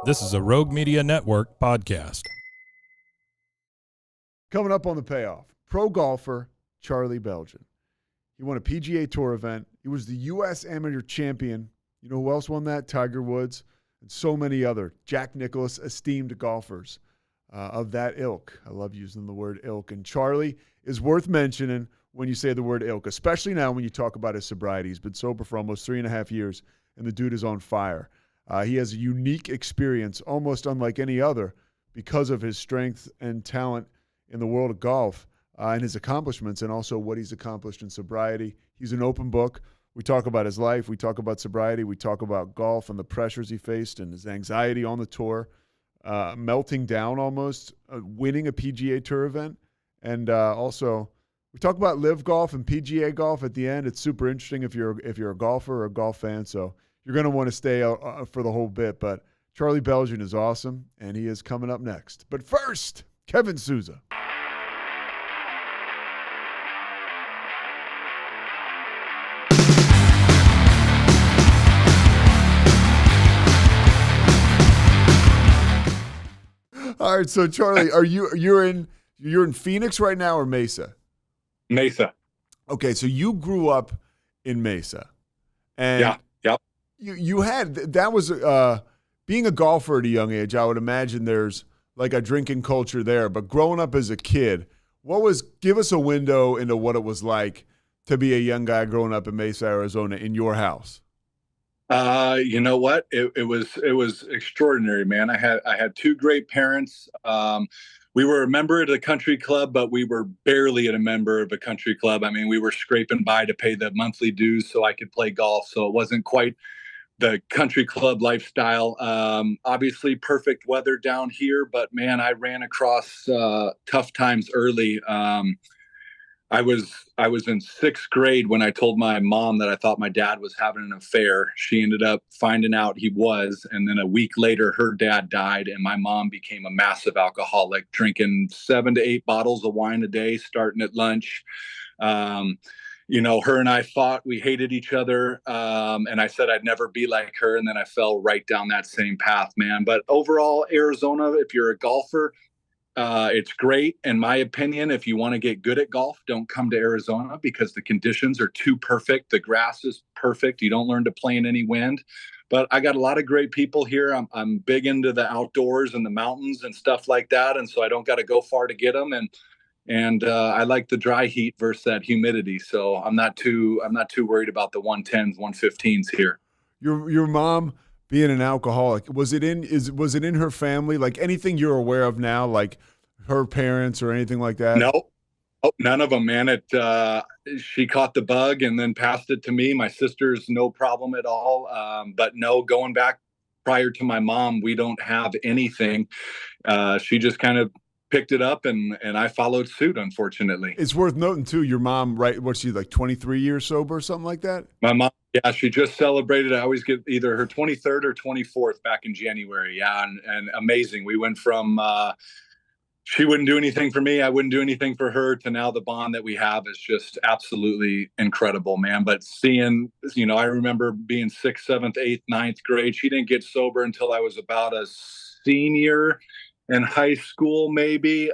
This is a Rogue Media Network podcast. Coming up on the payoff, pro golfer Charlie Beljan. He won a PGA Tour event. He was the U.S. Amateur Champion. You know who else won that? Tiger Woods and so many other Jack Nicklaus esteemed golfers of that ilk. I love using the word ilk. And Charlie is worth mentioning when you say the word ilk, especially now when you talk about his sobriety. He's been sober for almost 3.5 years, and the dude is on fire. He has a unique experience, almost unlike any other, because of his strength and talent in the world of golf and his accomplishments, and also what he's accomplished in sobriety. He's an open book. We talk about his life. We talk about sobriety. We talk about golf and the pressures he faced and his anxiety on the tour, melting down almost, winning a PGA Tour event. And also, we talk about live golf and PGA golf at the end. It's super interesting if you're a golfer or a golf fan. So you're going to want to stay for the whole bit. But Charlie Beljan is awesome, and he is coming up next. But first, Kevin Souza. All right, so Charlie, you're in Phoenix right now or Mesa? Mesa. Okay, so you grew up in Mesa, and Yeah. you had that was being a golfer at a young age. I would imagine there's like a drinking culture there, but growing up as a kid, give us a window into what it was like to be a young guy growing up in Mesa, Arizona, in your house. You know what? It was extraordinary, man. I had two great parents. We were a member of the country club, but we were barely a member of a country club. I mean, we were scraping by to pay the monthly dues so I could play golf. So it wasn't quite the country club lifestyle. Obviously perfect weather down here, but man, I ran across tough times early. I was in sixth grade when I told my mom that I thought my dad was having an affair. She ended up finding out he was, and then a week later, her dad died, and my mom became a massive alcoholic, drinking 7 to 8 bottles of wine a day, starting at lunch. Her and I fought. We hated each other, and I said I'd never be like her, and then I fell right down that same path, man. But overall, Arizona, if you're a golfer, it's great. In my opinion, if you want to get good at golf, don't come to Arizona because the conditions are too perfect. The grass is perfect. You don't learn to play in any wind. But I got a lot of great people here. I'm big into the outdoors and the mountains and stuff like that. And so I don't got to go far to get them. And I like the dry heat versus that humidity. So I'm not too worried about the 110s, 115s here. Your mom being an alcoholic, was it in her family? Like anything you're aware of now, like her parents or anything like that? No, none of them, man. She caught the bug and then passed it to me. My sister's no problem at all. But no, going back prior to my mom, we don't have anything. She just kind of picked it up and I followed suit, unfortunately. It's worth noting too, your mom, right? What's she, like 23 years sober or something like that? My mom, yeah, she just celebrated. I always get either her 23rd or 24th back in January. Yeah. And amazing. We went from, she wouldn't do anything for me, I wouldn't do anything for her, to now the bond that we have is just absolutely incredible, man. But seeing, I remember being 6th, 7th, 8th, 9th grade. She didn't get sober until I was about a senior in high school, maybe.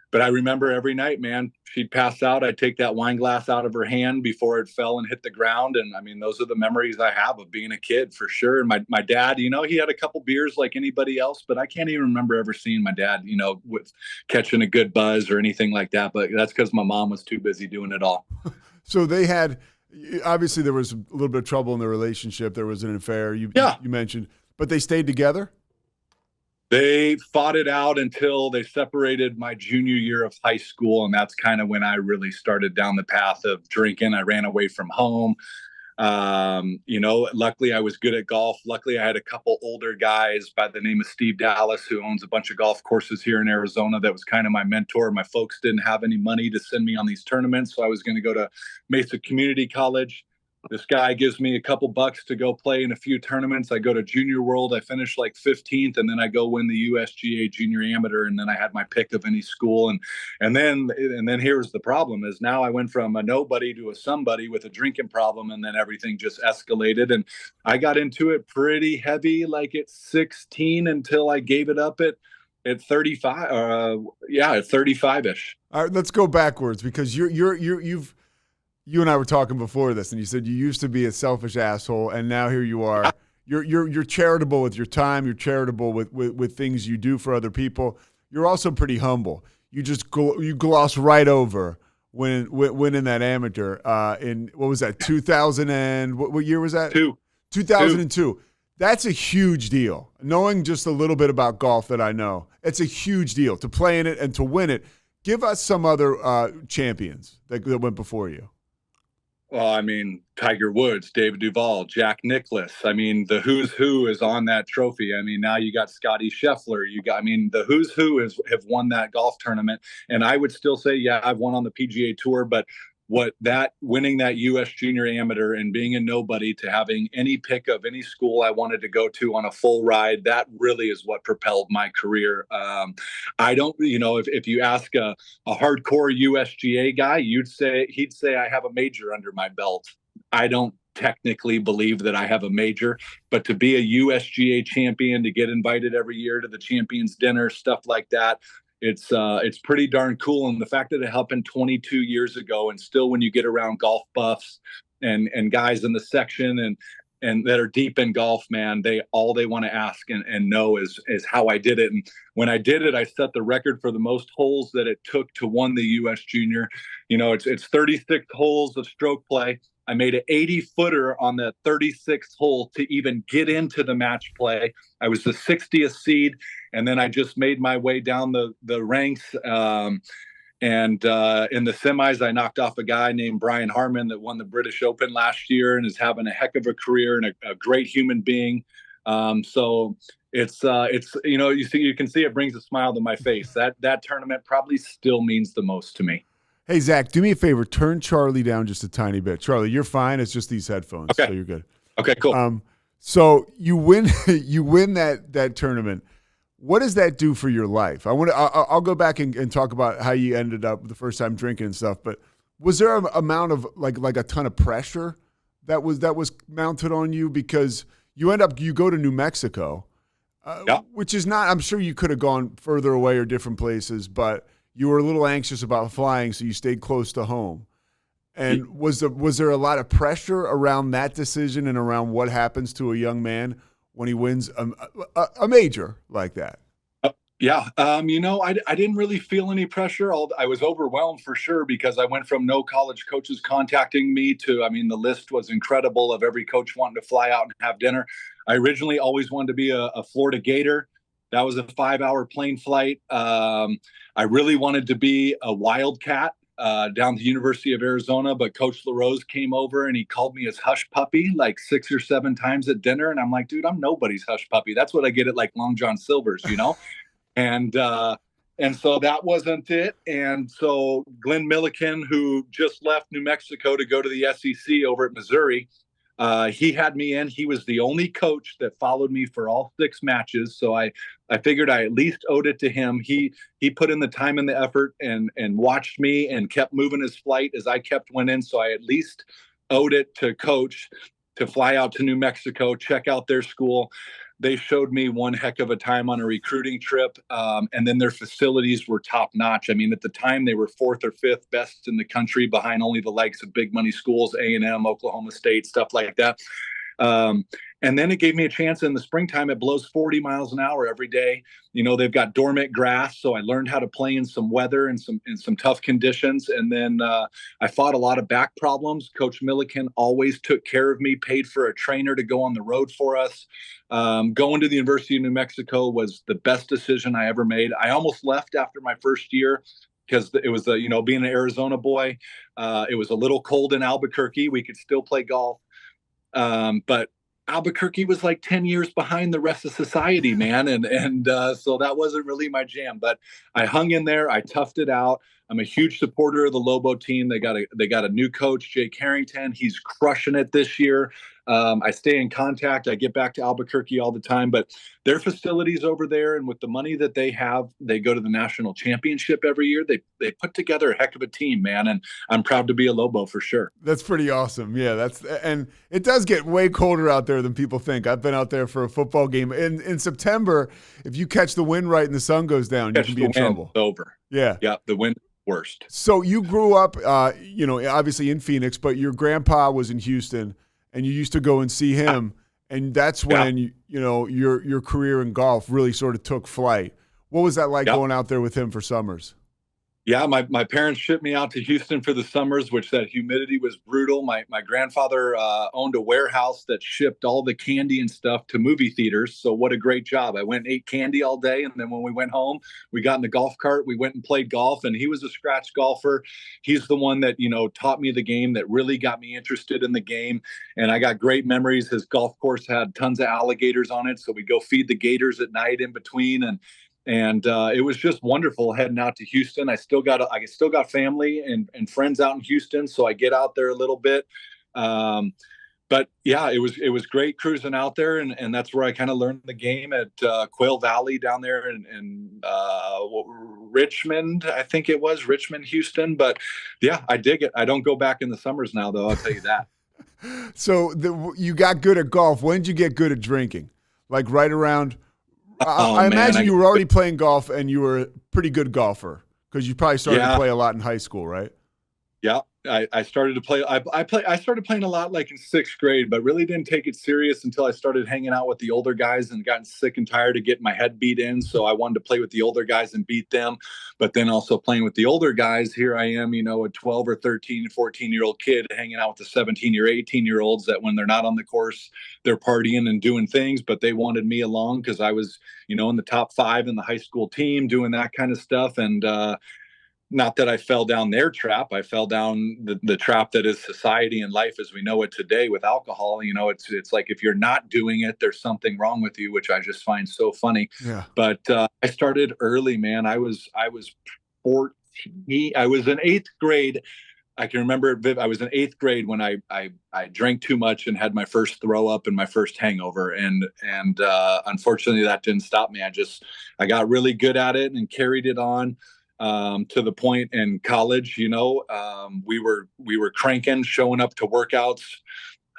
But I remember every night, man, she'd pass out. I'd take that wine glass out of her hand before it fell and hit the ground. And I mean, those are the memories I have of being a kid for sure. And my dad, he had a couple beers like anybody else, but I can't even remember ever seeing my dad, with catching a good buzz or anything like that. But that's because my mom was too busy doing it all. So obviously there was a little bit of trouble in the relationship. There was an affair you mentioned, but they stayed together? They fought it out until they separated my junior year of high school. And that's kind of when I really started down the path of drinking. I ran away from home. Luckily I was good at golf. Luckily I had a couple older guys by the name of Steve Dallas, who owns a bunch of golf courses here in Arizona. That was kind of my mentor. My folks didn't have any money to send me on these tournaments, so I was going to go to Mesa Community College. This guy gives me a couple bucks to go play in a few tournaments. I go to Junior World. I finish like 15th, and then I go win the USGA Junior Amateur, and then I had my pick of any school. And then here's the problem: is now I went from a nobody to a somebody with a drinking problem, and then everything just escalated. And I got into it pretty heavy, like at 16, until I gave it up at 35. At 35ish. All right, let's go backwards because you and I were talking before this, and you said you used to be a selfish asshole, and now here you are. You're charitable with your time. You're charitable with things you do for other people. You're also pretty humble. You gloss right over winning that amateur in what was that 2000 and what year was that? 2002. That's a huge deal. Knowing just a little bit about golf that I know, it's a huge deal to play in it and to win it. Give us some other champions that went before you. Well, I mean, Tiger Woods, David Duval, Jack Nicklaus. I mean, the who's who is on that trophy. I mean, now you got Scotty Scheffler. The who's who have won that golf tournament. And I would still say, yeah, I've won on the PGA Tour, but winning that US Junior Amateur and being a nobody to having any pick of any school I wanted to go to on a full ride, that really is what propelled my career. I don't, if you ask a hardcore USGA guy, he'd say I have a major under my belt. I don't technically believe that I have a major, but to be a USGA champion, to get invited every year to the champions dinner, stuff like that, it's pretty darn cool. And the fact that it happened 22 years ago, and still when you get around golf buffs and guys in the section and that are deep in golf, man, all they want to ask and know is how I did it. And when I did it, I set the record for the most holes that it took to win the US Junior. It's 36 holes of stroke play. I made an 80-footer on the 36th hole to even get into the match play. I was the 60th seed, and then I just made my way down the ranks. And in the semis, I knocked off a guy named Brian Harman that won the British Open last year and is having a heck of a career and a great human being. So it's you can see it brings a smile to my face. That tournament probably still means the most to me. Hey, Zach, do me a favor. Turn Charlie down just a tiny bit. Charlie, you're fine. It's just these headphones, okay. So you're good. Okay, cool. So you win that tournament. What does that do for your life? I'll go back and talk about how you ended up the first time drinking and stuff. But was there an amount of like a ton of pressure that was mounted on you because you go to New Mexico, which is not. I'm sure you could have gone further away or different places, but you were a little anxious about flying, so you stayed close to home. And was there a lot of pressure around that decision and around what happens to a young man when he wins a major like that? Yeah. I didn't really feel any pressure. I was overwhelmed for sure because I went from no college coaches contacting me to, the list was incredible of every coach wanting to fly out and have dinner. I originally always wanted to be a Florida Gator. That was a 5-hour plane flight. I really wanted to be a Wildcat down to the University of Arizona, but Coach LaRose came over and he called me his hush puppy like 6 or 7 times at dinner. And I'm like, dude, I'm nobody's hush puppy. That's what I get at like Long John Silver's, And so that wasn't it. And so Glenn Milliken, who just left New Mexico to go to the SEC over at Missouri, he had me in. He was the only coach that followed me for all 6 matches. So I figured I at least owed it to him. He put in the time and the effort and watched me and kept moving his flight as I kept winning. So I at least owed it to coach to fly out to New Mexico, check out their school. They showed me one heck of a time on a recruiting trip. And then their facilities were top notch. At the time they were 4th or 5th best in the country behind only the likes of big money schools, A&M, Oklahoma State, stuff like that. And then it gave me a chance in the springtime. It blows 40 miles an hour every day. They've got dormant grass. So I learned how to play in some weather and some tough conditions. And then I fought a lot of back problems. Coach Milliken always took care of me, paid for a trainer to go on the road for us. Going to the University of New Mexico was the best decision I ever made. I almost left after my first year because it was, being an Arizona boy, it was a little cold in Albuquerque. We could still play golf. But Albuquerque was like 10 years behind the rest of society, man. And so that wasn't really my jam, but I hung in there. I toughed it out. I'm a huge supporter of the Lobo team. They got a new coach, Jake Harrington. He's crushing it this year. I stay in contact. I get back to Albuquerque all the time, but their facilities over there, and with the money that they have, they go to the national championship every year. They put together a heck of a team, man, and I'm proud to be a Lobo for sure. That's pretty awesome. Yeah, and it does get way colder out there than people think. I've been out there for a football game in September. If you catch the wind right and the sun goes down, you can be in trouble. Over. Yeah, the wind worst. So you grew up, obviously in Phoenix, but your grandpa was in Houston, and you used to go and see him, and that's when your career in golf really sort of took flight. What was that like going out there with him for summers? Yeah, my parents shipped me out to Houston for the summers, which that humidity was brutal. My grandfather owned a warehouse that shipped all the candy and stuff to movie theaters. So what a great job. I went and ate candy all day. And then when we went home, we got in the golf cart, we went and played golf. And he was a scratch golfer. He's the one that, taught me the game, that really got me interested in the game. And I got great memories. His golf course had tons of alligators on it. So we'd go feed the gators at night in between. And it was just wonderful heading out to Houston. I still got family and friends out in Houston, so I get out there a little bit. But yeah, it was great cruising out there, and that's where I kind of learned the game at Quail Valley down there in Richmond, I think it was Richmond, Houston. But yeah, I dig it. I don't go back in the summers now, though. I'll tell you that. So you got good at golf. When did you get good at drinking? Like right around. I imagine you were already playing golf and you were a pretty good golfer because you probably started to play a lot in high school, right? Yeah, I started to play. I started playing a lot like in sixth grade, but really didn't take it serious until I started hanging out with the older guys and gotten sick and tired of getting my head beat in. So I wanted to play with the older guys and beat them. But then also playing with the older guys, here I am, a 12 or 13, 14-year-old kid hanging out with the 17 or 18-year-olds that when they're not on the course, they're partying and doing things, but they wanted me along because I was, in the top 5 in the high school team doing that kind of stuff. And, not that I fell down their trap. I fell down the trap that is society and life as we know it today with alcohol. It's like if you're not doing it, there's something wrong with you, which I just find so funny. Yeah. But I started early, man. I was 14. I was in 8th grade. I can remember I was in 8th grade when I drank too much and had my first throw up and my first hangover. And unfortunately that didn't stop me. I got really good at it and carried it on. To the point in college, we were cranking, showing up to workouts,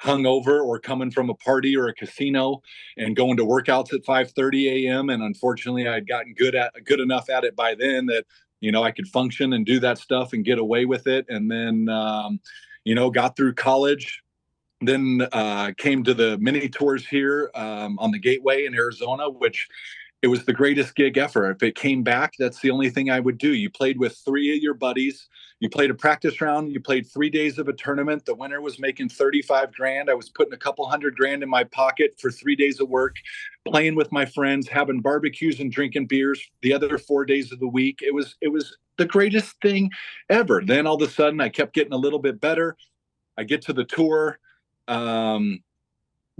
hungover or coming from a party or a casino and going to workouts at 5:30 a.m. And unfortunately, I'd gotten good enough at it by then that, I could function and do that stuff and get away with it. And then, got through college. Then came to the mini tours here on the Gateway in Arizona, which it was the greatest gig ever. If it came back, that's the only thing I would do. You played with 3 of your buddies. You played a practice round. You played 3 days of a tournament. The winner was making 35 grand. I was putting a couple $100,000 in my pocket for 3 days of work, playing with my friends, having barbecues and drinking beers the other 4 days of the week. It was the greatest thing ever. Then all of a sudden I kept getting a little bit better. I get to the tour.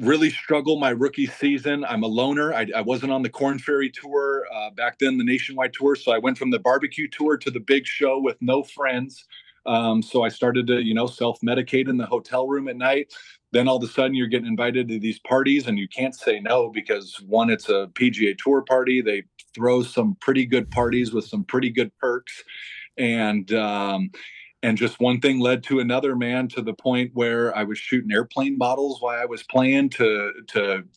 Really struggle my rookie season. I'm a loner. I wasn't on the Korn Ferry tour back then, the nationwide tour. So I went from the barbecue tour to the big show with no friends. So I started to, self-medicate in the hotel room at night. Then all of a sudden you're getting invited to these parties and you can't say no because one, it's a PGA Tour party. They throw some pretty good parties with some pretty good perks. And just one thing led to another, man, to the point where I was shooting airplane models while I was playing to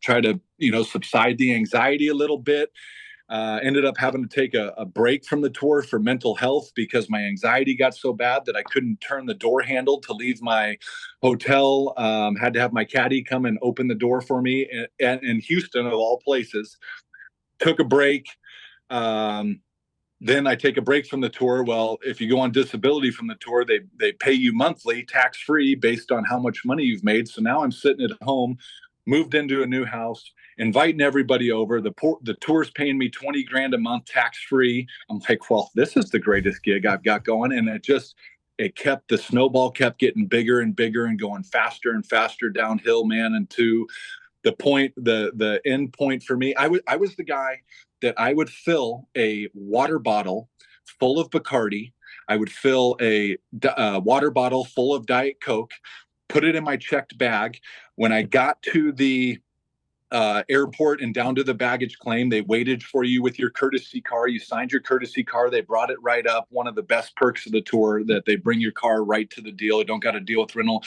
try to, subside the anxiety a little bit. Ended up having to take a break from the tour for mental health because my anxiety got so bad that I couldn't turn the door handle to leave my hotel. Had to have my caddy come and open the door for me in Houston, of all places. Took a break. Then I take a break from the tour. Well, if you go on disability from the tour, they pay you monthly, tax-free, based on how much money you've made. So now I'm sitting at home, moved into a new house, inviting everybody over. The tour's paying me 20 grand a month, tax-free. I'm like, well, this is the greatest gig I've got going. And the snowball kept getting bigger and bigger and going faster and faster downhill, man. And the end point for me, I was the guy that I would fill a water bottle full of Bacardi. I would fill a water bottle full of Diet Coke, put it in my checked bag. When I got to the airport and down to the baggage claim, they waited for you with your courtesy car. You signed your courtesy car. They brought it right up. One of the best perks of the tour, that they bring your car right to the deal. You don't got to deal with rental.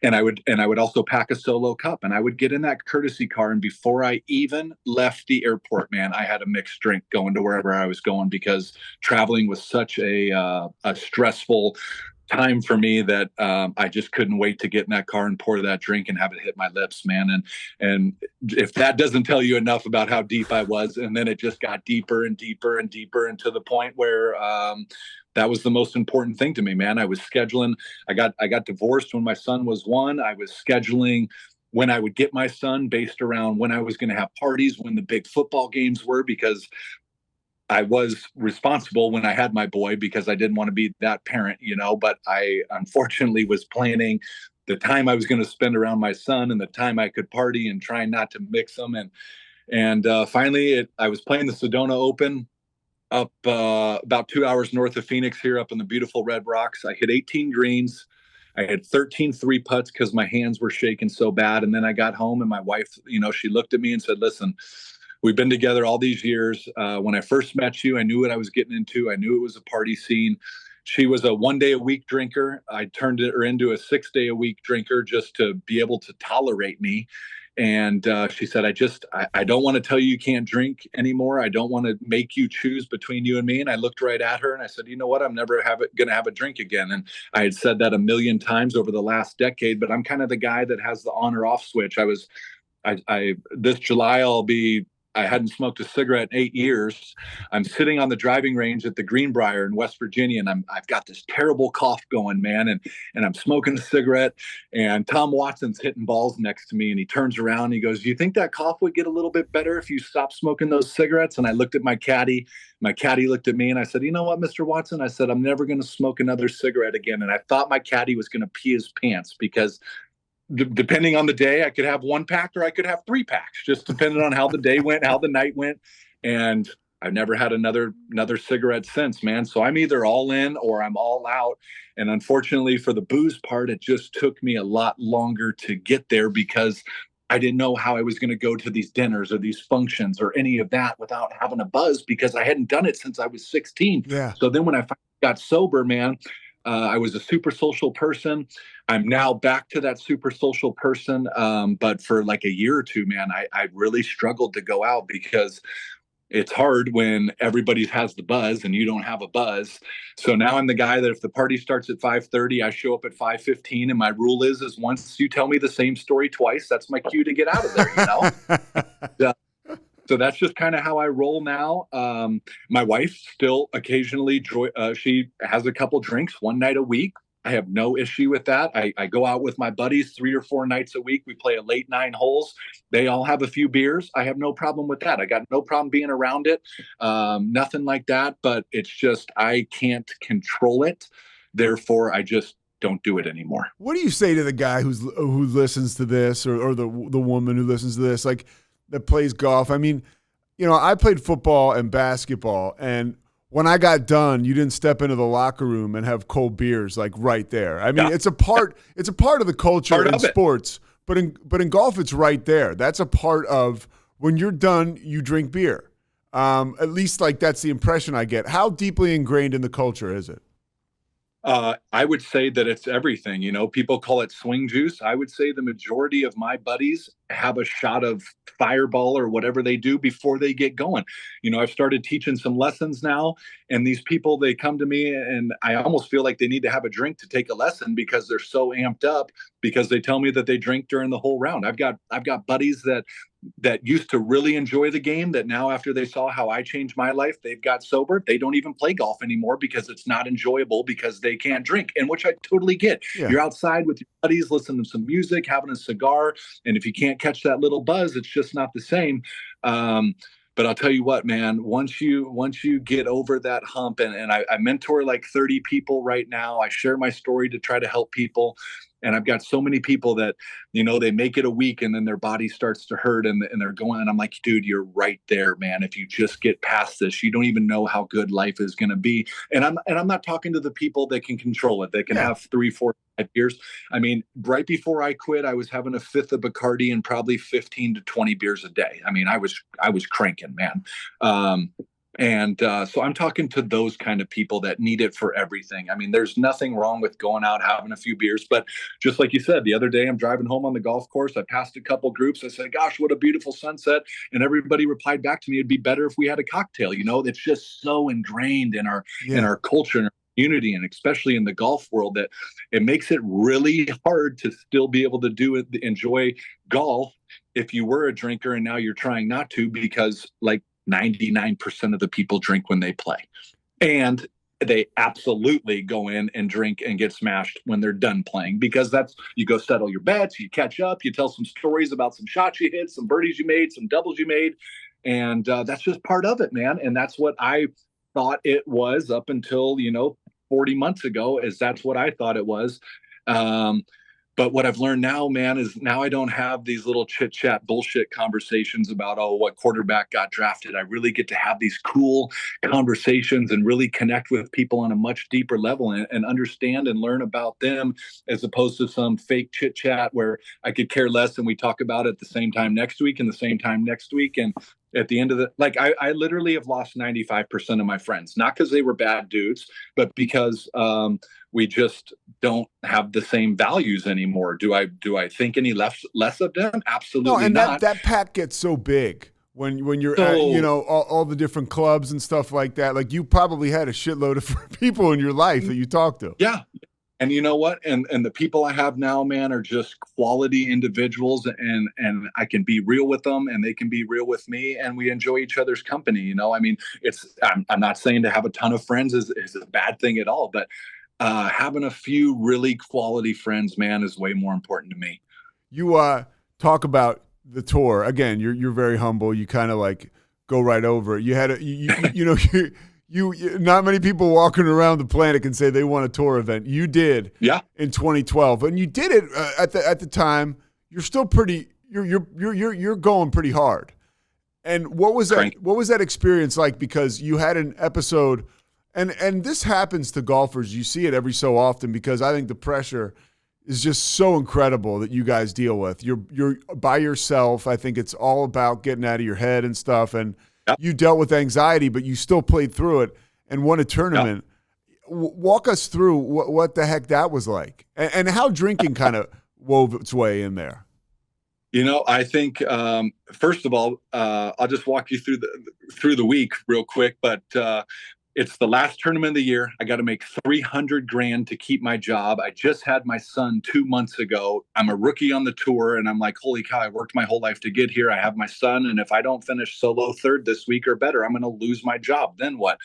And I would also pack a solo cup, and I would get in that courtesy car. And before I even left the airport, man, I had a mixed drink going to wherever I was going, because traveling was such a stressful time for me that I just couldn't wait to get in that car and pour that drink and have it hit my lips, man. And if that doesn't tell you enough about how deep I was, and then it just got deeper and deeper and deeper, and to the point where that was the most important thing to me, man. I was scheduling. I got divorced when my son was 1. I was scheduling when I would get my son based around when I was going to have parties, when the big football games were, because I was responsible when I had my boy, because I didn't want to be that parent, but I unfortunately was planning the time I was going to spend around my son and the time I could party, and trying not to mix them. And finally I was playing the Sedona Open up about 2 hours north of Phoenix, here up in the beautiful Red Rocks. I hit 18 greens. I had 13 three putts because my hands were shaking so bad. And then I got home, and my wife, she looked at me and said, "Listen, we've been together all these years. When I first met you, I knew what I was getting into. I knew it was a party scene." She was a 1-day-a-week drinker. I turned her into a 6-day-a-week drinker just to be able to tolerate me. And she said, I don't want to tell you can't drink anymore. I don't want to make you choose between you and me. And I looked right at her and I said, "You know what? I'm never going to have a drink again." And I had said that a million times over the last decade, but I'm kind of the guy that has the on or off switch. This July, I hadn't smoked a cigarette in 8 years. I'm sitting on the driving range at the Greenbrier in West Virginia, and I've got this terrible cough going, man. And I'm smoking a cigarette, and Tom Watson's hitting balls next to me, and he turns around and he goes, "Do you think that cough would get a little bit better if you stopped smoking those cigarettes?" And I looked at my caddy. My caddy looked at me, and I said, "You know what, Mr. Watson?" I said, "I'm never going to smoke another cigarette again." And I thought my caddy was going to pee his pants, because depending on the day, I could have 1 pack or I could have 3 packs, just depending on how the day went, how the night went. And I've never had another cigarette since, man. So I'm either all in or I'm all out. And unfortunately for the booze part, it just took me a lot longer to get there, because I didn't know how I was going to go to these dinners or these functions or any of that without having a buzz, because I hadn't done it since I was 16. Yeah. So then when I finally got sober, man, I was a super social person. I'm now back to that super social person. But for like a year or two, man, I really struggled to go out, because it's hard when everybody has the buzz and you don't have a buzz. So now I'm the guy that if the party starts at 5:30, I show up at 5:15. And my rule is once you tell me the same story twice, that's my cue to get out of there, So that's just kind of how I roll now. My wife still occasionally, she has a couple drinks 1 night a week. I have no issue with that. I go out with my buddies 3 or 4 nights a week. We play a late 9 holes. They all have a few beers. I have no problem with that. I got no problem being around it. Nothing like that. But it's just I can't control it. Therefore, I just don't do it anymore. What do you say to the guy who listens to this, or the woman who listens to this, like, that plays golf? I mean, I played football and basketball, and when I got done, you didn't step into the locker room and have cold beers like right there. I mean, it's a part of the culture in sports, but in golf, it's right there. That's a part of when you're done, you drink beer. At least like that's the impression I get. How deeply ingrained in the culture is it? I would say that it's everything. People call it swing juice. I would say the majority of my buddies have a shot of Fireball or whatever they do before they get going. I've started teaching some lessons now, and these people, they come to me and I almost feel like they need to have a drink to take a lesson, because they're so amped up, because they tell me that they drink during the whole round. I've got buddies that used to really enjoy the game, that now after they saw how I changed my life, they've got sober. They don't even play golf anymore because it's not enjoyable, because they can't drink, and which I totally get. Yeah. You're outside with your buddies, listening to some music, having a cigar, and if you can't catch that little buzz, it's just not the same. But I'll tell you what, man, once you get over that hump, and I mentor like 30 people right now. I share my story to try to help people. And I've got so many people that, they make it a week and then their body starts to hurt and they're going, and I'm like, dude, you're right there, man. If you just get past this, you don't even know how good life is going to be. And I'm not talking to the people that can control it. They can have 3, 4, 5 beers. I mean, right before I quit, I was having a fifth of Bacardi and probably 15 to 20 beers a day. I mean, I was cranking, man. So I'm talking to those kind of people that need it for everything. I mean, there's nothing wrong with going out, having a few beers, but just like you said, the other day I'm driving home on the golf course. I passed a couple groups. I said, gosh, what a beautiful sunset. And everybody replied back to me, it'd be better if we had a cocktail. It's just so ingrained in our culture and our community, and especially in the golf world, that it makes it really hard to still be able to enjoy golf if you were a drinker and now you're trying not to, because like 99% of the people drink when they play, and they absolutely go in and drink and get smashed when they're done playing, because you go settle your bets, you catch up, you tell some stories about some shots you hit, some birdies you made, some doubles you made. And that's just part of it, man. And that's what I thought it was up until, 40 months ago, is that's what I thought it was. But what I've learned now, man, is now I don't have these little chit chat bullshit conversations about, what quarterback got drafted. I really get to have these cool conversations and really connect with people on a much deeper level and understand and learn about them, as opposed to some fake chit chat where I could care less and we talk about it the same time next week and the same time next week. And at the end of I literally have lost 95% of my friends, not because they were bad dudes, but because we just don't have the same values anymore. Do I think any less of them? Absolutely no, and not. that pack gets so big when you're at, all the different clubs and stuff like that. Like, you probably had a shitload of people in your life that you talked to. Yeah. And you know what? And the people I have now, man, are just quality individuals, and I can be real with them and they can be real with me, and we enjoy each other's company. I mean, I'm not saying to have a ton of friends is a bad thing at all, but having a few really quality friends, man, is way more important to me. You talk about the tour again. You're very humble. You kind of like go right over it. You had you not many people walking around the planet can say they won a tour event. You did, in 2012, and you did it at the time. You're still pretty. You're going pretty hard. And what was that? What was that experience like? Because you had an episode. And this happens to golfers. You see it every so often, because I think the pressure is just so incredible that you guys deal with. You're by yourself. I think it's all about getting out of your head and stuff. And you dealt with anxiety, but you still played through it and won a tournament. Walk us through what the heck that was like, and how drinking kind of wove its way in there. I think first of all, I'll just walk you through the week real quick, but it's the last tournament of the year. I got to make $300,000 to keep my job. I just had my son 2 months ago. I'm a rookie on the tour, and I'm like, holy cow, I worked my whole life to get here. I have my son, and if I don't finish solo third this week or better, I'm going to lose my job. Then what?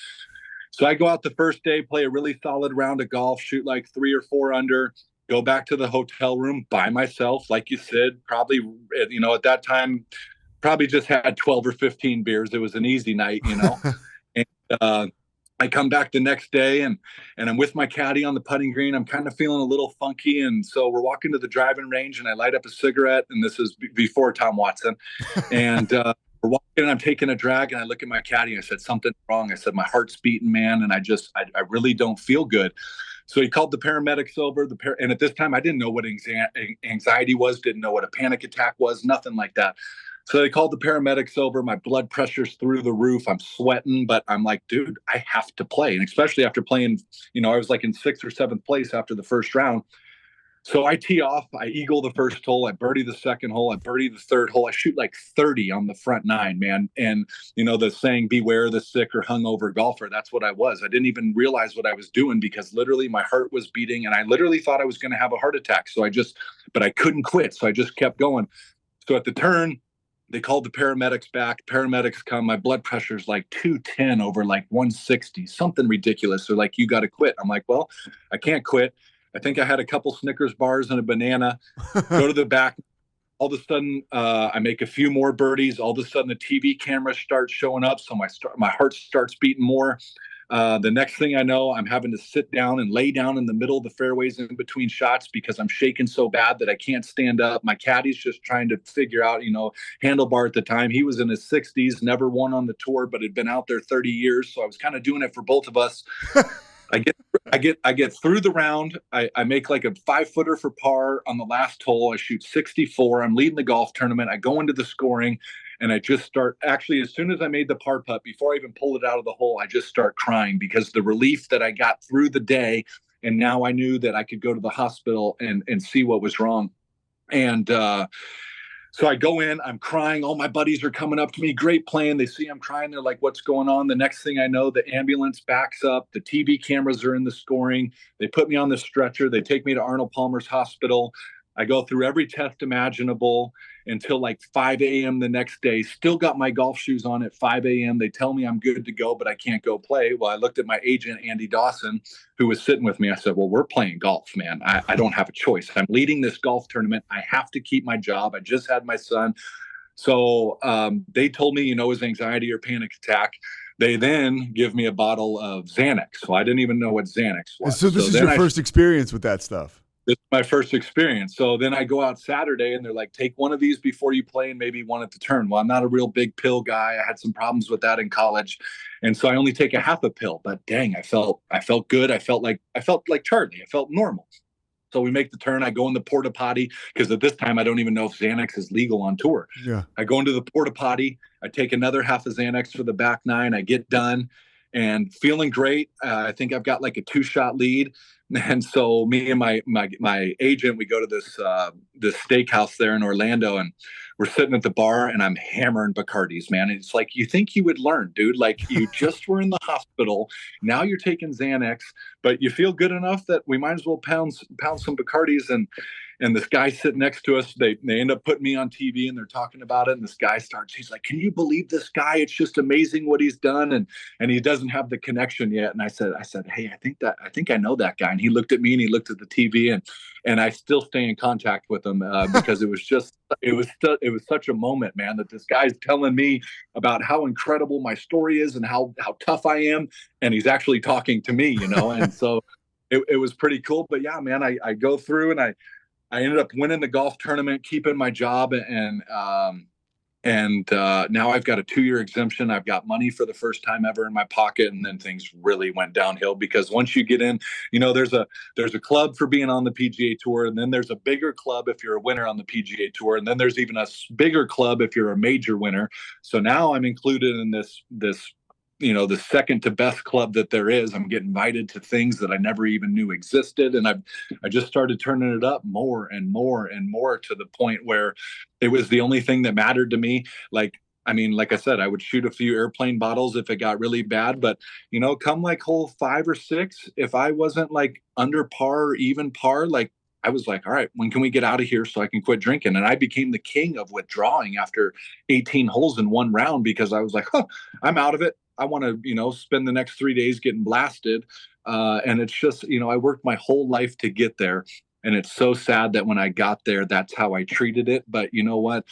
So I go out the first day, play a really solid round of golf, shoot like 3 or 4 under, go back to the hotel room by myself. Like you said, probably, at that time, probably just had 12 or 15 beers. It was an easy night, and I come back the next day and I'm with my caddy on the putting green. I'm kind of feeling a little funky. And so we're walking to the driving range and I light up a cigarette, and this is before Tom Watson. And we're walking and I'm taking a drag, and I look at my caddy and I said, something's wrong. I said, my heart's beating, man. And I really don't feel good. So he called the paramedics over and at this time I didn't know what anxiety was, didn't know what a panic attack was, nothing like that. So they called the paramedics over. My blood pressure's through the roof. I'm sweating, but I'm like, dude, I have to play. And especially after playing, I was like in 6th or 7th place after the first round. So I tee off, I eagle the first hole, I birdie the second hole, I birdie the third hole. I shoot like 30 on the front 9, man. And, the saying, beware the sick or hungover golfer, that's what I was. I didn't even realize what I was doing, because literally my heart was beating and I literally thought I was going to have a heart attack. But I couldn't quit. So I just kept going. So at the turn, they called the paramedics back. Paramedics come. My blood pressure is like 210 over like 160, something ridiculous. They're like, you got to quit. I'm like, well, I can't quit. I think I had a couple Snickers bars and a banana. Go to the back. All of a sudden, I make a few more birdies. All of a sudden, the TV camera starts showing up. So my heart starts beating more. The next thing I know, I'm having to sit down and lay down in the middle of the fairways in between shots because I'm shaking so bad that I can't stand up. My caddy's just trying to figure out, Handlebar at the time, he was in his 60s, never won on the tour, but had been out there 30 years. So I was kind of doing it for both of us. I get through the round. I make like a 5-footer for par on the last hole. I shoot 64. I'm leading the golf tournament. I go into the scoring and I just start, actually, as soon as I made the par putt, before I even pulled it out of the hole, I just start crying because the relief that I got through the day. And now I knew that I could go to the hospital and see what was wrong. And, so I go in, I'm crying. All my buddies are coming up to me. Great playing. They see I'm crying. They're like, what's going on? The next thing I know, the ambulance backs up. The TV cameras are in the scoring. They put me on the stretcher. They take me to Arnold Palmer's hospital. I go through every test imaginable until like 5 a.m. the next day. Still got my golf shoes on at 5 a.m. They tell me I'm good to go, but I can't go play. Well, I looked at my agent, Andy Dawson, who was sitting with me. I said, well, we're playing golf, man. I don't have a choice. I'm leading this golf tournament. I have to keep my job. I just had my son. So they told me, it was anxiety or panic attack. They then give me a bottle of Xanax. So I didn't even know what Xanax was. So this is your first experience with that stuff? This is my first experience. So then I go out Saturday and they're like, take one of these before you play and maybe one at the turn. Well, I'm not a real big pill guy. I had some problems with that in college. And so I only take a half a pill, but dang, I felt good. I felt like Charlie. I felt normal. So we make the turn. I go in the porta potty because at this time, I don't even know if Xanax is legal on tour. Yeah. I go into the porta potty. I take another half of Xanax for the back nine. I get done and feeling great. I think I've got like a 2-shot lead. And so me and my agent, we go to this steakhouse there in Orlando, and we're sitting at the bar, and I'm hammering Bacardis, man. And it's like, you think you would learn, dude? Like, you just were in the hospital. Now you're taking Xanax, but you feel good enough that we might as well pound some Bacardis. And this guy sitting next to us, they end up putting me on TV and they're talking about it. And this guy he's like, can you believe this guy? It's just amazing what he's done. And he doesn't have the connection yet. And I said, hey, I think I know that guy. And he looked at me and he looked at the TV and I still stay in contact with him because it was such a moment, man, that this guy's telling me about how incredible my story is and how tough I am. And he's actually talking to me, and so it was pretty cool. But yeah, man, I go through and I ended up winning the golf tournament, keeping my job, and now I've got a 2-year exemption. I've got money for the first time ever in my pocket, and then things really went downhill because once you get in, there's a club for being on the PGA Tour, and then there's a bigger club if you're a winner on the PGA Tour, and then there's even a bigger club if you're a major winner. So now I'm included in this the second to best club that there is. I'm getting invited to things that I never even knew existed. And I just started turning it up more and more and more to the point where it was the only thing that mattered to me. Like I said, I would shoot a few airplane bottles if it got really bad, but come like hole 5 or 6, if I wasn't like under par or even par, like I was like, all right, when can we get out of here so I can quit drinking? And I became the king of withdrawing after 18 holes in one round because I was like, I'm out of it. I want to, spend the next 3 days getting blasted. And it's just, I worked my whole life to get there. And it's so sad that when I got there, that's how I treated it. But you know what?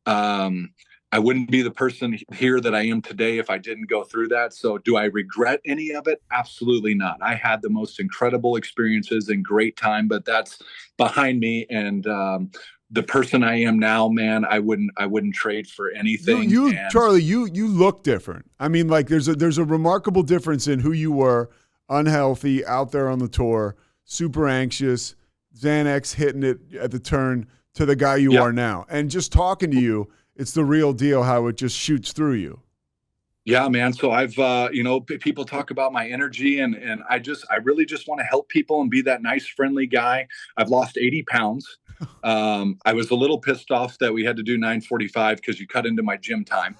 I wouldn't be the person here that I am today if I didn't go through that. So do I regret any of it? Absolutely not. I had the most incredible experiences and great time, but that's behind me. And, the person I am now, man, I wouldn't trade for anything. Charlie, you look different. I mean, like there's a remarkable difference in who you were, unhealthy, out there on the tour, super anxious, Xanax hitting it at the turn, to the guy you are now. And just talking to you, it's the real deal how it just shoots through you. Yeah, man. So I've, people talk about my energy and I really just want to help people and be that nice, friendly guy. I've lost 80 pounds. I was a little pissed off that we had to do 9:45 because you cut into my gym time.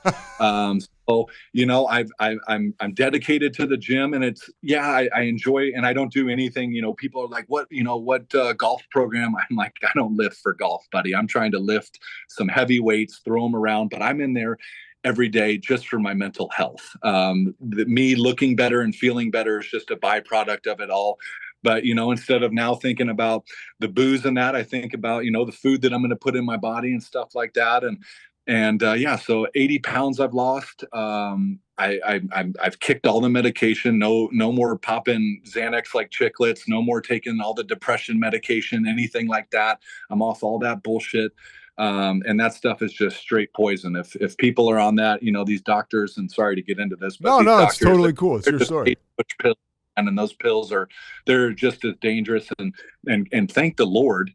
So, I'm dedicated to the gym and I enjoy, and I don't do anything, people are like, what golf program? I'm like, I don't lift for golf, buddy. I'm trying to lift some heavy weights, throw them around, but I'm in there every day just for my mental health. Me looking better and feeling better is just a byproduct of it all. But, instead of now thinking about the booze and that, I think about, the food that I'm going to put in my body and stuff like that. And And yeah, so 80 pounds I've lost. I've kicked all the medication. No more popping Xanax like chiclets. No more taking all the depression medication, anything like that. I'm off all that bullshit. And that stuff is just straight poison. If people are on that, these doctors, and sorry to get into this, but these No, it's doctors, totally cool. It's your story. pills, and those pills they're just as dangerous. And thank the Lord,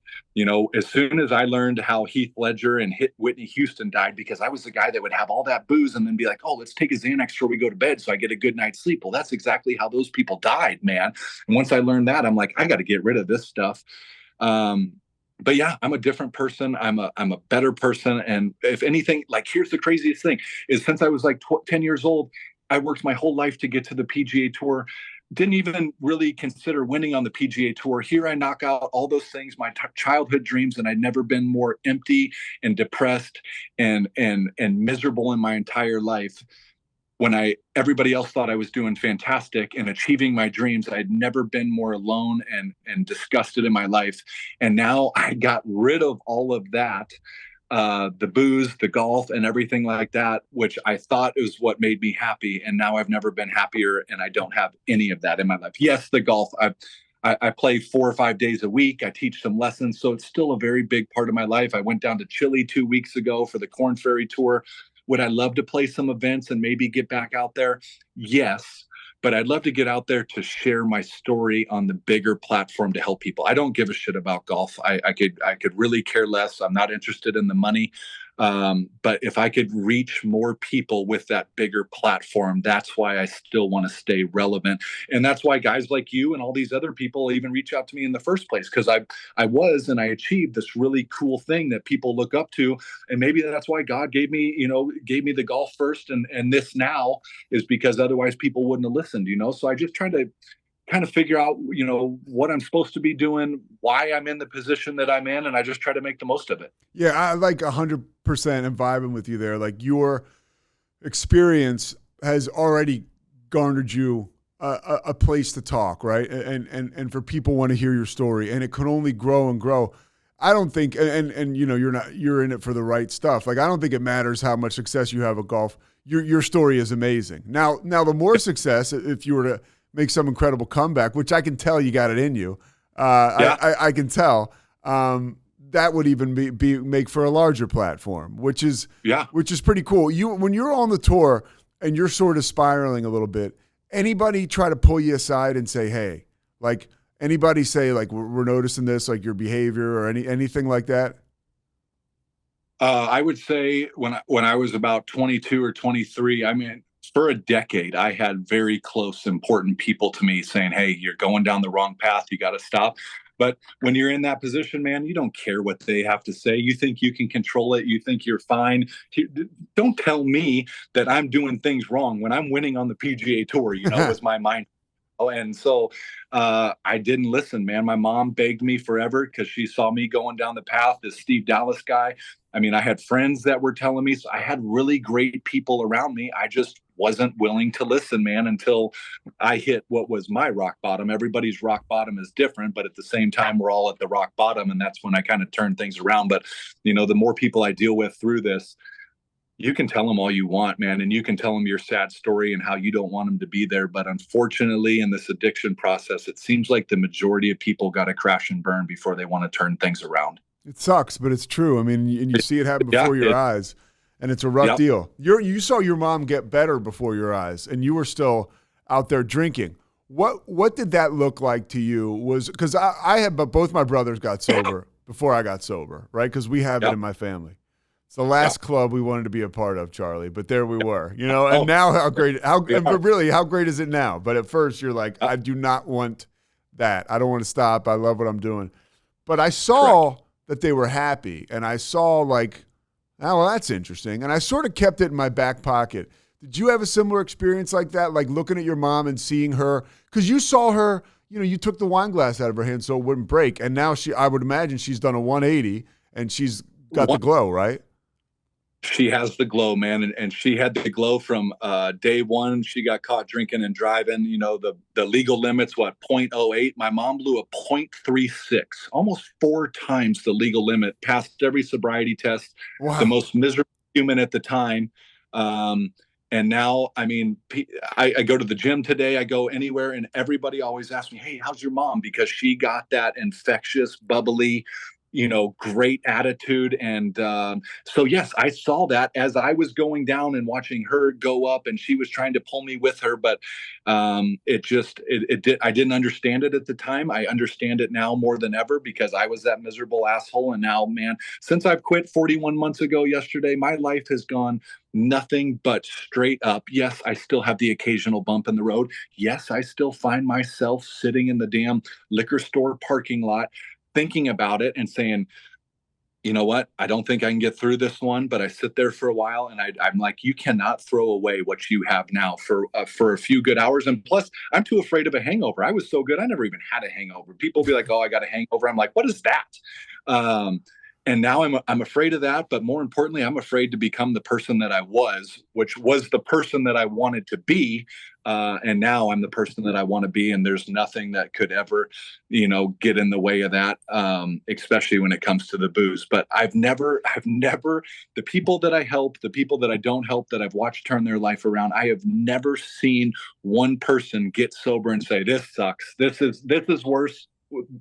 as soon as I learned how Heath Ledger and Whitney Houston died, because I was the guy that would have all that booze and then be like, oh, let's take a Xanax before we go to bed so I get a good night's sleep. Well, that's exactly how those people died, man. And once I learned that, I'm like, I got to get rid of this stuff. But yeah, I'm a different person. I'm a better person. And if anything, like, here's the craziest thing is, since I was like 10 years old, I worked my whole life to get to the PGA Tour. Didn't even really consider winning on the PGA Tour. Here I knock out all those things, my childhood dreams, and I'd never been more empty and depressed and miserable in my entire life. When everybody else thought I was doing fantastic and achieving my dreams, I'd never been more alone and disgusted in my life. And now I got rid of all of that, the booze, the golf, and everything like that, which I thought is what made me happy. And now I've never been happier, and I don't have any of that in my life. Yes, the golf, I play 4 or 5 days a week. I teach some lessons, so it's still a very big part of my life. I went down to Chile 2 weeks ago for the Corn Ferry Tour. Would I love to play some events and maybe get back out there? Yes. But I'd love to get out there to share my story on the bigger platform to help people. I don't give a shit about golf. I could really care less. I'm not interested in the money. But if I could reach more people with that bigger platform, that's why I still want to stay relevant. And that's why guys like you and all these other people even reach out to me in the first place, because I achieved this really cool thing that people look up to. And maybe that's why God gave me the golf first, and this now is because otherwise people wouldn't have listened, So I just try to kind of figure out, what I'm supposed to be doing, why I'm in the position that I'm in, and I just try to make the most of it. Yeah, I like 100% and vibing with you there. Like, your experience has already garnered you a place to talk, right? And for people want to hear your story, and it can only grow and grow. I don't think, and you're in it for the right stuff. Like, I don't think it matters how much success you have at golf. Your story is amazing. Now the more success, if you were to make some incredible comeback, which I can tell you got it in you. I can tell. That would even be make for a larger platform, which is pretty cool. When you're on the tour and you're sort of spiraling a little bit, anybody try to pull you aside and say, hey, like, anybody say, like, we're noticing this, like, your behavior or anything like that? I would say when I was about 22 or 23, I mean, for a decade, I had very close, important people to me saying, hey, you're going down the wrong path. You got to stop. But when you're in that position, man, you don't care what they have to say. You think you can control it. You think you're fine. Don't tell me that I'm doing things wrong when I'm winning on the PGA Tour, was my mind. And so I didn't listen, man. My mom begged me forever because she saw me going down the path, this Steve Dallas guy. I mean, I had friends that were telling me, so I had really great people around me. I just wasn't willing to listen, man, until I hit what was my rock bottom. Everybody's rock bottom is different, but at the same time, we're all at the rock bottom. And that's when I kind of turned things around. But, the more people I deal with through this, you can tell them all you want, man, and you can tell them your sad story and how you don't want them to be there. But unfortunately, in this addiction process, it seems like the majority of people got to crash and burn before they want to turn things around. It sucks, but it's true. I mean, and you see it happen before your eyes, and it's a rough deal. You saw your mom get better before your eyes, and you were still out there drinking. What did that look like to you? Because I had, but both my brothers got sober before I got sober, right? Because we have it in my family. It's the last club we wanted to be a part of, Charlie, but there we were, and now how great is it now? But at first you're like, I do not want that. I don't want to stop. I love what I'm doing. But I saw that they were happy, and I saw like, oh, well, that's interesting. And I sort of kept it in my back pocket. Did you have a similar experience like that? Like looking at your mom and seeing her, because you saw her, you took the wine glass out of her hand so it wouldn't break. And now I would imagine she's done a 180 and she's got the glow, right? She has the glow, man. And she had the glow from day one. She got caught drinking and driving. The legal limit's 0.08. My mom blew a 0.36, almost 4 times the legal limit, passed every sobriety test. Wow. The most miserable human at the time. And now, I mean, I go to the gym today, I go anywhere, and everybody always asks me, hey, how's your mom? Because she got that infectious, bubbly, great attitude. And so, yes, I saw that as I was going down and watching her go up, and she was trying to pull me with her. But I didn't understand it at the time. I understand it now more than ever because I was that miserable asshole. And now, man, since I've quit 41 months ago yesterday, my life has gone nothing but straight up. Yes, I still have the occasional bump in the road. Yes, I still find myself sitting in the damn liquor store parking lot thinking about it and saying, you know what? I don't think I can get through this one, but I sit there for a while and I'm like, you cannot throw away what you have now for a few good hours. And plus, I'm too afraid of a hangover. I was so good. I never even had a hangover. People be like, oh, I got a hangover. I'm like, what is that? And now I'm afraid of that. But more importantly, I'm afraid to become the person that I was, which was the person that I wanted to be. And now I'm the person that I want to be. And there's nothing that could ever, get in the way of that, especially when it comes to the booze. But I've never, the people that I help, the people that I don't help, that I've watched turn their life around, I have never seen one person get sober and say, this sucks. This is worse.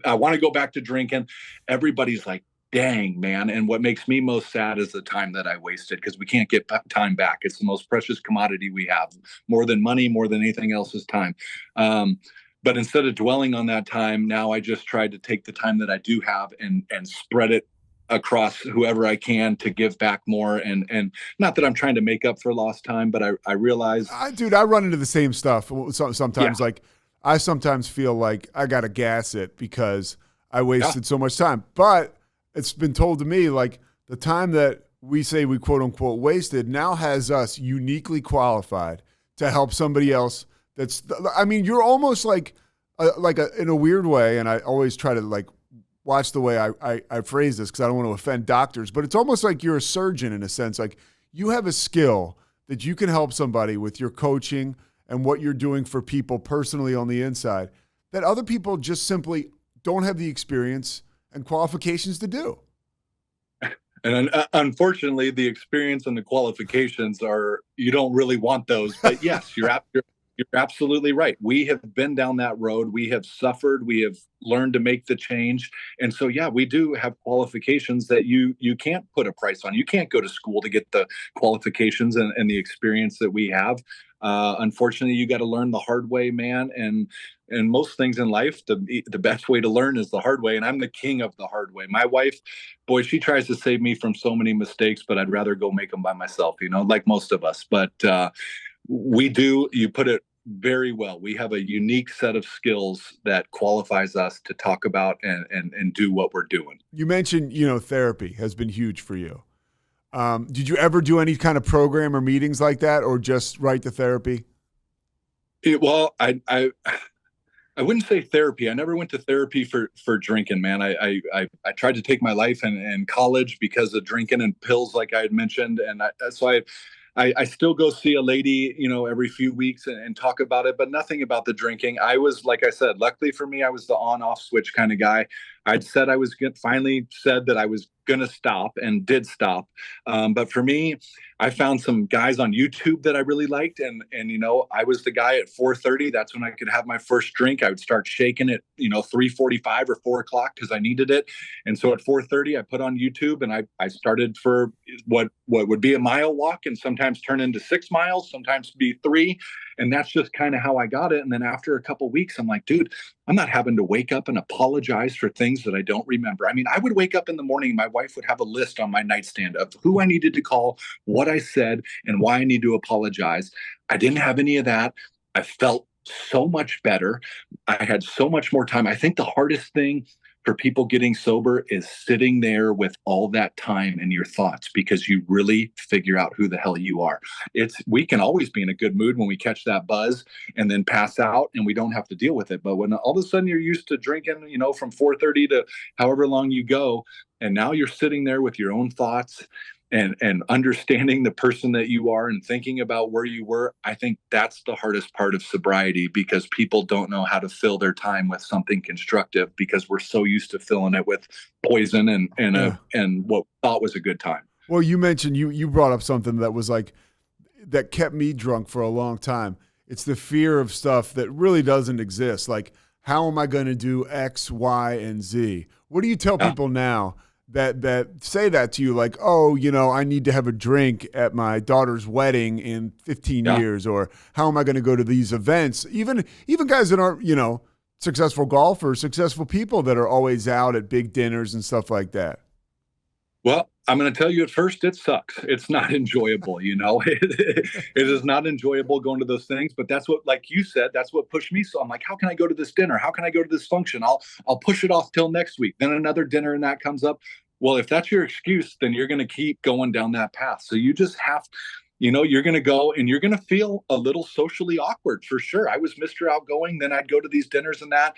I want to go back to drinking. Everybody's like, dang, man. And what makes me most sad is the time that I wasted, because we can't get time back. It's the most precious commodity we have. More than money, more than anything else is time. But instead of dwelling on that time, now I just try to take the time that I do have and spread it across whoever I can to give back more. And not that I'm trying to make up for lost time, but I realize. I run into the same stuff sometimes. Yeah. Like, I sometimes feel like I got to gas it because I wasted so much time. But it's been told to me, like, the time that we say we quote unquote wasted now has us uniquely qualified to help somebody else. You're almost like in a weird way. And I always try to like watch the way I phrase this because I don't want to offend doctors, but it's almost like you're a surgeon in a sense. Like, you have a skill that you can help somebody with your coaching and what you're doing for people personally on the inside that other people just simply don't have the experience and qualifications to do. And unfortunately, the experience and the qualifications you don't really want those. But yes, you're absolutely right. We have been down that road. We have suffered. We have learned to make the change. And so, yeah, we do have qualifications that you can't put a price on. You can't go to school to get the qualifications and the experience that we have. Unfortunately, you got to learn the hard way, man. And most things in life, the best way to learn is the hard way. And I'm the king of the hard way. My wife, boy, she tries to save me from so many mistakes, but I'd rather go make them by myself, like most of us. But you put it very well. We have a unique set of skills that qualifies us to talk about and do what we're doing. You mentioned, therapy has been huge for you. Did you ever do any kind of program or meetings like that, or just write the therapy? Well, I wouldn't say therapy. I never went to therapy for drinking, man. I tried to take my life in college because of drinking and pills, like I had mentioned. And so I still go see a lady, every few weeks and talk about it, but nothing about the drinking. I was, like I said, luckily for me, I was the on-off switch kind of guy. Finally said that I was going to stop and did stop. But for me, I found some guys on YouTube that I really liked. And I was the guy at 4:30. That's when I could have my first drink. I would start shaking at, 3:45 or 4 o'clock because I needed it. And so at 4:30, I put on YouTube and I started for what would be a mile walk and sometimes turn into 6 miles, sometimes be 3. And that's just kind of how I got it. And then after a couple of weeks, I'm like, dude, I'm not having to wake up and apologize for things that I don't remember. I mean, I would wake up in the morning, my wife would have a list on my nightstand of who I needed to call, what I said, and why I need to apologize. I didn't have any of that. I felt so much better. I had so much more time. I think the hardest thing for people getting sober is sitting there with all that time in your thoughts, because you really figure out who the hell you are. We can always be in a good mood when we catch that buzz and then pass out and we don't have to deal with it. But when all of a sudden you're used to drinking, from 4:30 to however long you go, and now you're sitting there with your own thoughts and understanding the person that you are and thinking about where you were, I think that's the hardest part of sobriety, because people don't know how to fill their time with something constructive, because we're so used to filling it with poison and what we thought was a good time. Well, you mentioned you brought up something that was like that kept me drunk for a long time. It's the fear of stuff that really doesn't exist. Like, how am I going to do X, Y, and Z? What do you tell Yeah. people now that say that to you? Like, oh, I need to have a drink at my daughter's wedding in 15 Yeah. years, or how am I going to go to these events? Even guys that aren't, successful golfers, successful people that are always out at big dinners and stuff like that. Well, I'm going to tell you at first, it sucks. It's not enjoyable, it is not enjoyable going to those things, but that's what, like you said, that's what pushed me. So I'm like, how can I go to this dinner? How can I go to this function? I'll push it off till next week. Then another dinner and that comes up. Well, if that's your excuse, then you're going to keep going down that path. So you just have, you're going to go and you're going to feel a little socially awkward for sure. I was Mr. Outgoing. Then I'd go to these dinners and that.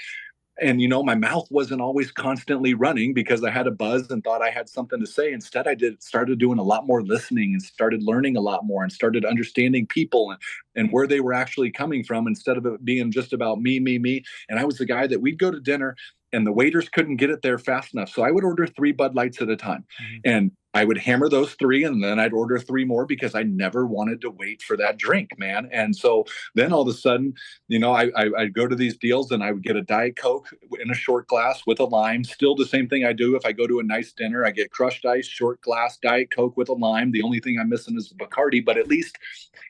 And, my mouth wasn't always constantly running because I had a buzz and thought I had something to say. Instead, started doing a lot more listening and started learning a lot more and started understanding people and where they were actually coming from instead of it being just about me, me, me. And I was the guy that we'd go to dinner and the waiters couldn't get it there fast enough. So I would order 3 Bud Lights at a time. Mm-hmm. And I would hammer those 3 and then I'd order 3 more because I never wanted to wait for that drink, man. And so then all of a sudden, I'd go to these deals and I would get a Diet Coke in a short glass with a lime. Still the same thing I do if I go to a nice dinner. I get crushed ice, short glass, Diet Coke with a lime. The only thing I'm missing is Bacardi, but at least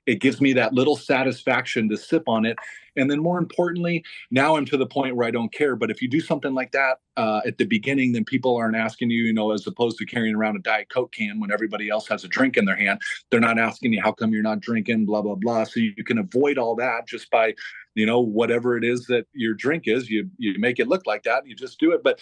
it gives me that little satisfaction to sip on it. And then more importantly, now I'm to the point where I don't care. But if you do something like that at the beginning, then people aren't asking you, as opposed to carrying around a Diet Coke can when everybody else has a drink in their hand. They're not asking you, how come you're not drinking, blah, blah, blah. So you can avoid all that just by, whatever it is that your drink is, you make it look like that and you just do it. But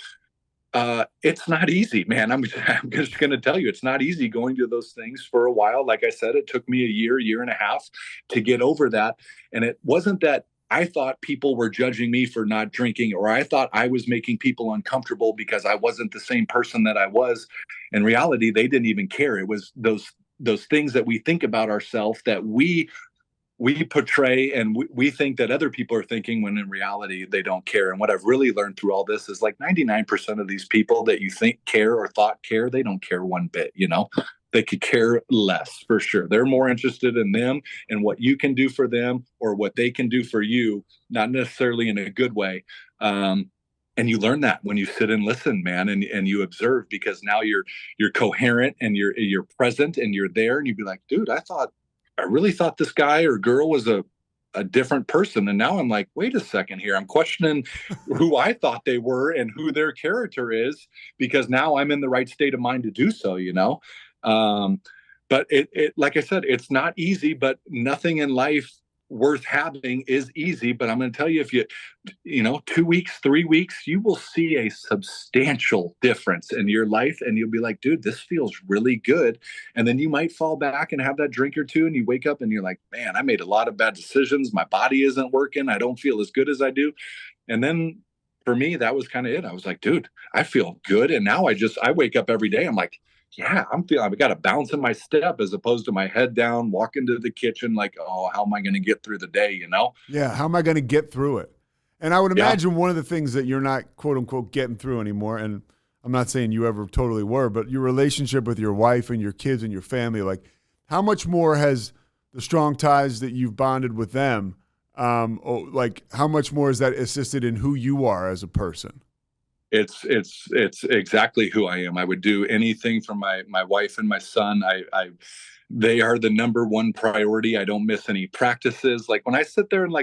it's not easy, man. I'm just going to tell you, it's not easy going to those things for a while. Like I said, it took me a year and a half to get over that. And it wasn't that I thought people were judging me for not drinking, or I thought I was making people uncomfortable because I wasn't the same person that I was. In reality, they didn't even care. It was those things that we think about ourselves that we portray and we think that other people are thinking, when in reality they don't care. And what I've really learned through all this is like 99% of these people that you think care or thought care, they don't care one bit. They could care less, for sure. They're more interested in them and what you can do for them or what they can do for you, not necessarily in a good way. And you learn that when you sit and listen, man, and you observe, because now you're coherent and you're present and you're there, and you'd be like, dude, I really thought this guy or girl was a different person. And now I'm like, wait a second here. I'm questioning who I thought they were and who their character is, because now I'm in the right state of mind to do so, but it like I said, it's not easy, but nothing in life worth having is easy. But I'm going to tell you, if 2 weeks, 3 weeks, you will see a substantial difference in your life. And you'll be like, dude, this feels really good. And then you might fall back and have that drink or two. And you wake up and you're like, man, I made a lot of bad decisions. My body isn't working. I don't feel as good as I do. And then for me, that was kind of it. I was like, dude, I feel good. And now I wake up every day. I'm like, yeah, I've got a bounce in my step, as opposed to my head down, walk into the kitchen like, oh, how am I going to get through the day, Yeah, how am I going to get through it? And I would imagine one of the things that you're not, quote unquote, getting through anymore, and I'm not saying you ever totally were, but your relationship with your wife and your kids and your family, like how much more has the strong ties that you've bonded with them, like how much more has that assisted in who you are as a person? It's exactly who I am. I would do anything for my wife and my son. They are the number one priority. I don't miss any practices. Like when I sit there and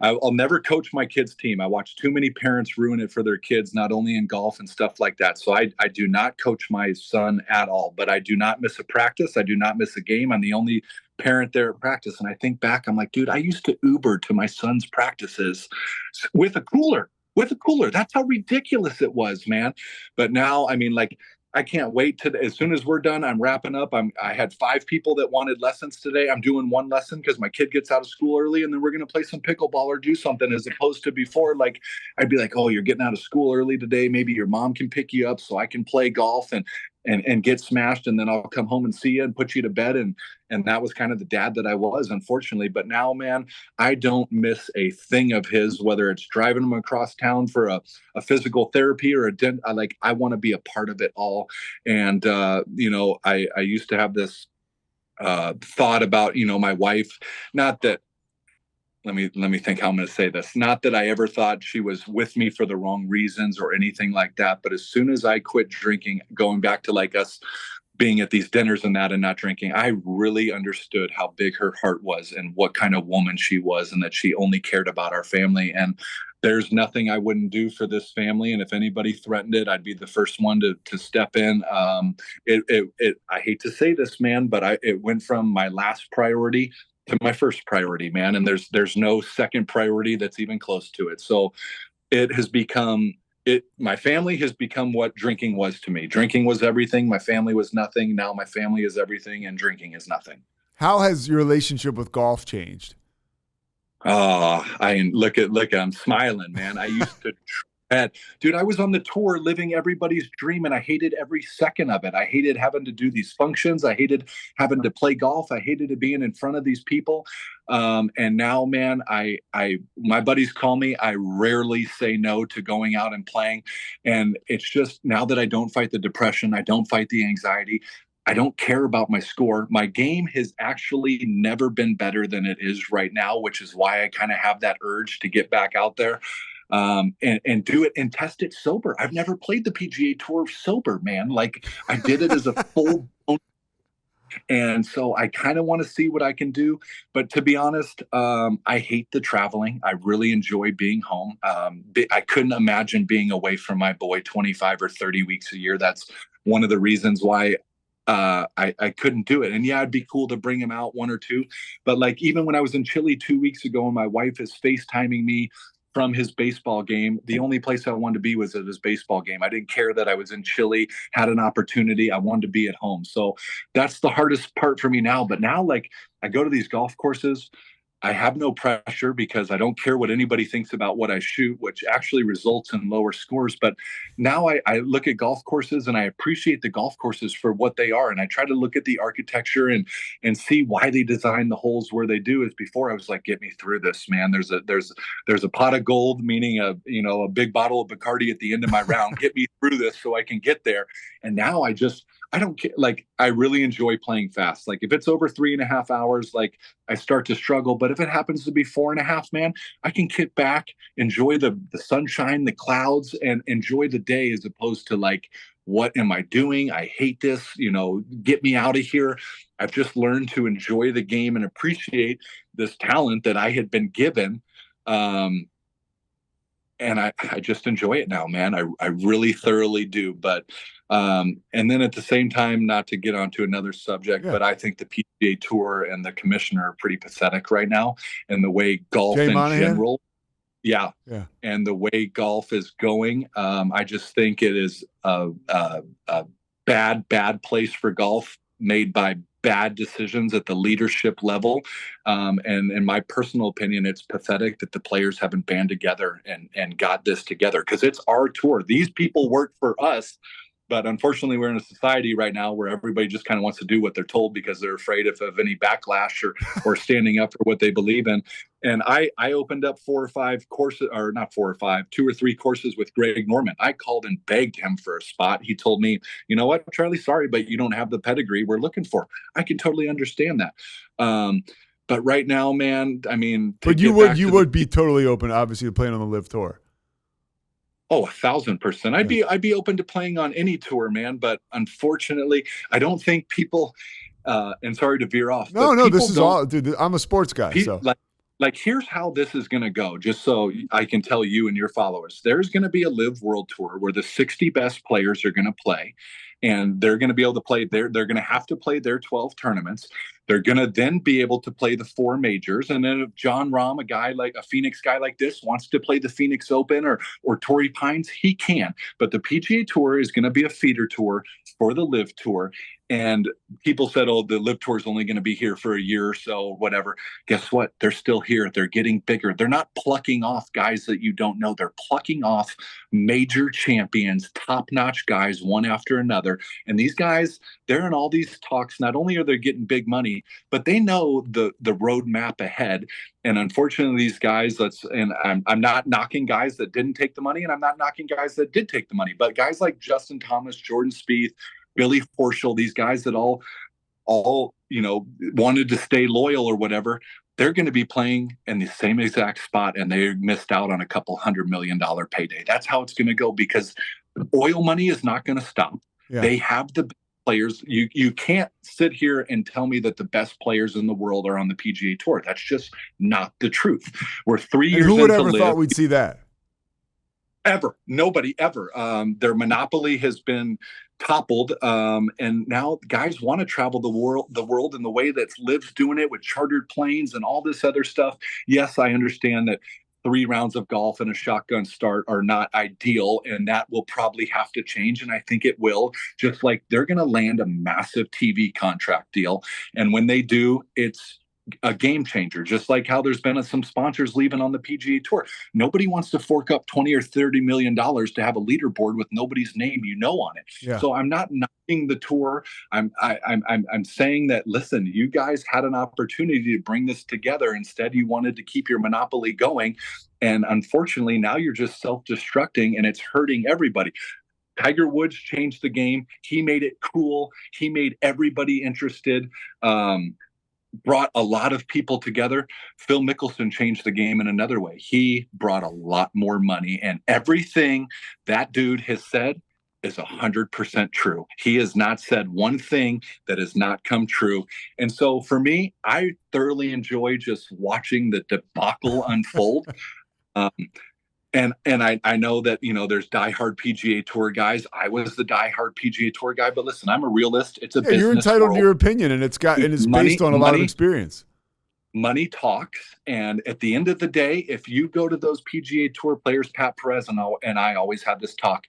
I'll never coach my kids' team. I watch too many parents ruin it for their kids, not only in golf and stuff like that. So I do not coach my son at all, but I do not miss a practice. I do not miss a game. I'm the only parent there at practice. And I think back, I'm like, dude, I used to Uber to my son's practices with a cooler. That's how ridiculous it was, man. But now, I mean, I can't wait as soon as we're done, I'm wrapping up. I had 5 people that wanted lessons today. I'm doing 1 lesson because my kid gets out of school early, and then we're going to play some pickleball or do something, as opposed to before. Like I'd be like, oh, you're getting out of school early today. Maybe your mom can pick you up so I can play golf. And and get smashed, and then I'll come home and see you and put you to bed. And that was kind of the dad that I was, unfortunately. But now, man, I don't miss a thing of his, whether it's driving him across town for a physical therapy or I want to be a part of it all. And I used to have this thought about, my wife. Not that, let me think how I'm going to say this. Not that I ever thought she was with me for the wrong reasons or anything like that. But as soon as I quit drinking, going back to like us being at these dinners and that and not drinking, I really understood how big her heart was and what kind of woman she was, and that she only cared about our family. And there's nothing I wouldn't do for this family. And if anybody threatened it, I'd be the first one to step in. I hate to say this, man, but it went from my last priority to my first priority, man. And there's no second priority that's even close to it. So it has become my family has become what drinking was to me. Drinking was everything. My family was nothing. Now my family is everything, and drinking is nothing. How has your relationship with golf changed? Oh, I'm smiling, man. I used to dude, I was on the tour living everybody's dream, and I hated every second of it. I hated having to do these functions. I hated having to play golf. I hated it being in front of these people. And now, man, my buddies call me. I rarely say no to going out and playing. And it's just, now that I don't fight the depression, I don't fight the anxiety, I don't care about my score. My game has actually never been better than it is right now, which is why I kind of have that urge to get back out there and do it and test it sober. I've never played the PGA Tour sober, man. Like, I did it as a full and so I kind of want to see what I can do. But to be honest, I hate the traveling. I really enjoy being home. I couldn't imagine being away from my boy 25 or 30 weeks a year. That's one of the reasons why I couldn't do it. And yeah, it'd be cool to bring him out one or two. But like, even when I was in Chile 2 weeks ago and my wife is FaceTiming me from his baseball game, the only place I wanted to be was at his baseball game. I didn't care that I was in Chile, had an opportunity. I wanted to be at home. So that's the hardest part for me now. But now, like, I go to these golf courses, I have no pressure because I don't care what anybody thinks about what I shoot, which actually results in lower scores. But now I look at golf courses and I appreciate the golf courses for what they are. And I try to look at the architecture and see why they design the holes where they do. Is before I was like, get me through this, man. There's a pot of gold, meaning a big bottle of Bacardi at the end of my round. Get me through this so I can get there. And now I don't care. Like, I really enjoy playing fast. Like, if it's over 3.5 hours, like, I start to struggle. But if it happens to be 4.5, man, I can kick back, enjoy the sunshine, the clouds, and enjoy the day, as opposed to like, what am I doing? I hate this, get me out of here. I've just learned to enjoy the game and appreciate this talent that I had been given. And I just enjoy it now, man. I really thoroughly do. But and then at the same time, not to get onto another subject, but I think the PGA Tour and the commissioner are pretty pathetic right now, and the way golf in general. Yeah. And the way golf is going, I just think it is a bad place for golf, made by bad decisions at the leadership level. And in my personal opinion, it's pathetic that the players haven't band together and got this together, because it's our tour. These people work for us. But unfortunately, we're in a society right now where everybody just kind of wants to do what they're told because they're afraid of any backlash or standing up for what they believe in. And I opened up 4 or 5 courses, or not 4 or 5, 2 or 3 courses with Greg Norman. I called and begged him for a spot. He told me, you know what, Charlie, sorry, but you don't have the pedigree we're looking for. I can totally understand that. But right now, man, I mean, but you would be totally open, obviously, to playing on the LIV Tour. Oh, 1,000%. I'd be open to playing on any tour, man. But unfortunately, I don't think people. And sorry to veer off. No, this is all, dude. I'm a sports guy, so like here's how this is going to go. Just so I can tell you and your followers, there's going to be a LIV World Tour where the 60 best players are going to play, and they're going to be able to play. They're going to have to play their 12 tournaments. They're going to then be able to play the 4 majors. And then if John Rahm, a Phoenix guy like this, wants to play the Phoenix Open or Torrey Pines, he can. But the PGA Tour is going to be a feeder tour for the LIV Tour. And people said, oh, the Live Tour is only going to be here for a year or so, whatever. Guess what? They're still here. They're getting bigger. They're not plucking off guys that you don't know. They're plucking off major champions, top-notch guys, one after another. And these guys, they're in all these talks. Not only are they getting big money, but they know the roadmap ahead. And unfortunately, these guys, I'm not knocking guys that didn't take the money, and I'm not knocking guys that did take the money. But guys like Justin Thomas, Jordan Spieth, Billy Horschel, these guys that all wanted to stay loyal or whatever, they're going to be playing in the same exact spot, and they missed out on a couple $100 million payday. That's how it's going to go, because oil money is not going to stop. Yeah. They have the players. You can't sit here and tell me that the best players in the world are on the PGA Tour. That's just not the truth. We're 3 years. Who would ever thought we'd see that? Ever. Nobody ever. Their monopoly has been toppled, and now guys want to travel the world in the way that Liv's doing it, with chartered planes and all this other stuff. Yes, I understand that 3 rounds of golf and a shotgun start are not ideal, and that will probably have to change, and I think it will. Just like they're going to land a massive TV contract deal, and when they do, it's a game changer. Just like how there's been some sponsors leaving on the PGA Tour. Nobody wants to fork up $20 or $30 million to have a leaderboard with nobody's name on it. Yeah. So I'm not knocking the tour. I'm saying that, listen, you guys had an opportunity to bring this together. Instead, you wanted to keep your monopoly going, and unfortunately, now you're just self-destructing, and it's hurting everybody. Tiger Woods changed the game. He made it cool. He made everybody interested. Brought a lot of people together. Phil Mickelson changed the game in another way. He brought a lot more money, and everything that dude has said is 100% true. He has not said one thing that has not come true. And so for me, I thoroughly enjoy just watching the debacle unfold. And I know that, there's diehard PGA Tour guys. I was the diehard PGA Tour guy, but listen, I'm a realist. It's a business. You're entitled to your opinion, and it's based on a lot of experience. Money talks, and at the end of the day, if you go to those PGA Tour players, Pat Perez and I always have this talk.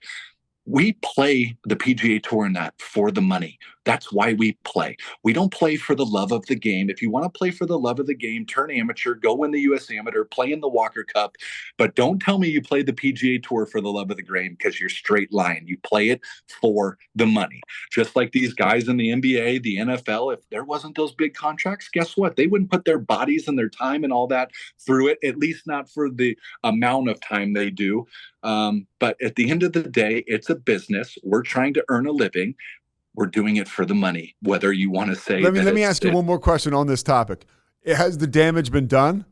We play the PGA Tour in that for the money. That's why we play. We don't play for the love of the game. If you want to play for the love of the game, turn amateur, go win the U.S. Amateur, play in the Walker Cup. But don't tell me you play the PGA Tour for the love of the game, because you're straight lying. You play it for the money. Just like these guys in the NBA, the NFL, if there wasn't those big contracts, guess what? They wouldn't put their bodies and their time and all that through it, at least not for the amount of time they do. But at the end of the day, it's a business. We're trying to earn a living. We're doing it for the money, whether you want to say. Let me ask you one more question on this topic. Has the damage been done?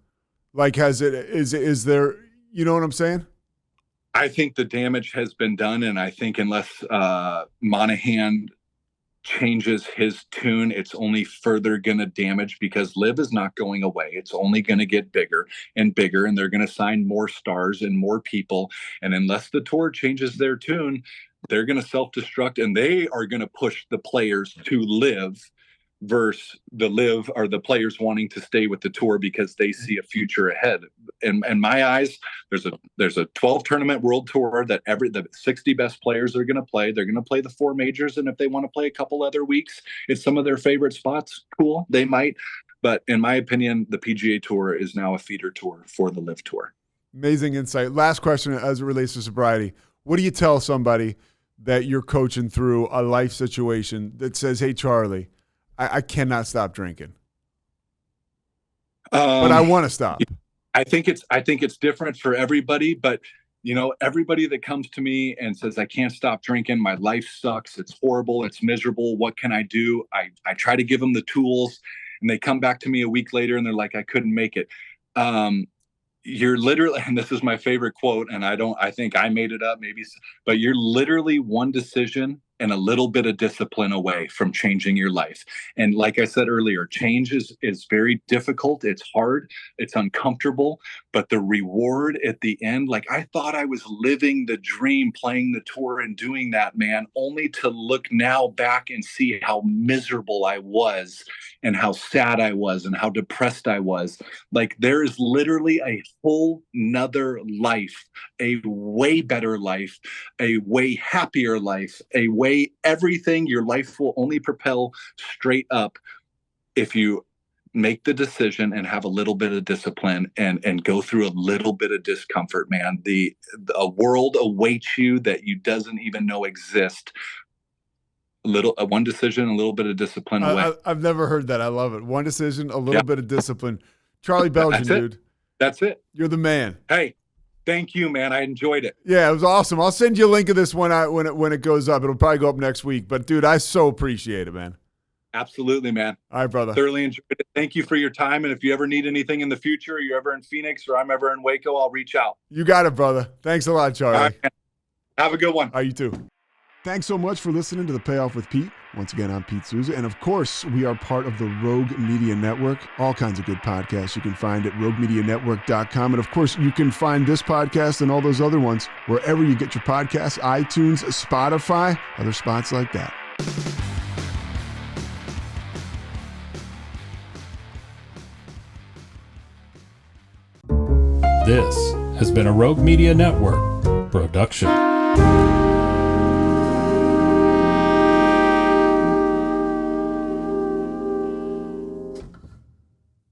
Like, is there, you know what I'm saying? I think the damage has been done. And I think unless Monahan changes his tune, it's only further going to damage, because Live is not going away. It's only going to get bigger and bigger, and they're going to sign more stars and more people. And unless the tour changes their tune, they're going to self-destruct, and they are going to push the players to Live versus the Live or the players wanting to stay with the tour because they see a future ahead. In my eyes, there's a 12 tournament world tour that the 60 best players are going to play. They're going to play the 4 majors, and if they want to play a couple other weeks, it's some of their favorite spots. Cool, they might. But in my opinion, the PGA Tour is now a feeder tour for the Live Tour. Amazing insight. Last question as it relates to sobriety. What do you tell somebody that you're coaching through a life situation that says, hey, Charlie, I cannot stop drinking, but I want to stop? I think it's different for everybody, but everybody that comes to me and says, I can't stop drinking, my life sucks, it's horrible, it's miserable, what can I do? I try to give them the tools, and they come back to me a week later and they're like, I couldn't make it. You're literally, and this is my favorite quote, and I think I made it up maybe, but you're literally one decision and a little bit of discipline away from changing your life. And like I said earlier, change is very difficult. It's hard. It's uncomfortable, but the reward at the end, like I thought I was living the dream playing the tour and doing that, man, only to look now back and see how miserable I was and how sad I was and how depressed I was. Like there is literally a whole nother life, a way better life, a way happier life, a way way everything, your life will only propel straight up if you make the decision and have a little bit of discipline and go through a little bit of discomfort, man. A world awaits you that you doesn't even know exist. One decision, a little bit of discipline away. I've never heard that. I love it. One decision, a little bit of discipline. Charlie Beljan, dude. That's it. You're the man. Hey, thank you, man. I enjoyed it. Yeah, it was awesome. I'll send you a link of this when it goes up. It'll probably go up next week. But dude, I so appreciate it, man. Absolutely, man. All right, brother. Thoroughly enjoyed it. Thank you for your time. And if you ever need anything in the future, you're ever in Phoenix or I'm ever in Waco, I'll reach out. You got it, brother. Thanks a lot, Charlie. All right, have a good one. All right, you too. Thanks so much for listening to The Payoff with Pete. Once again, I'm Pete Souza. And of course, we are part of the Rogue Media Network. All kinds of good podcasts you can find at roguemedianetwork.com. And of course, you can find this podcast and all those other ones wherever you get your podcasts, iTunes, Spotify, other spots like that. This has been a Rogue Media Network production.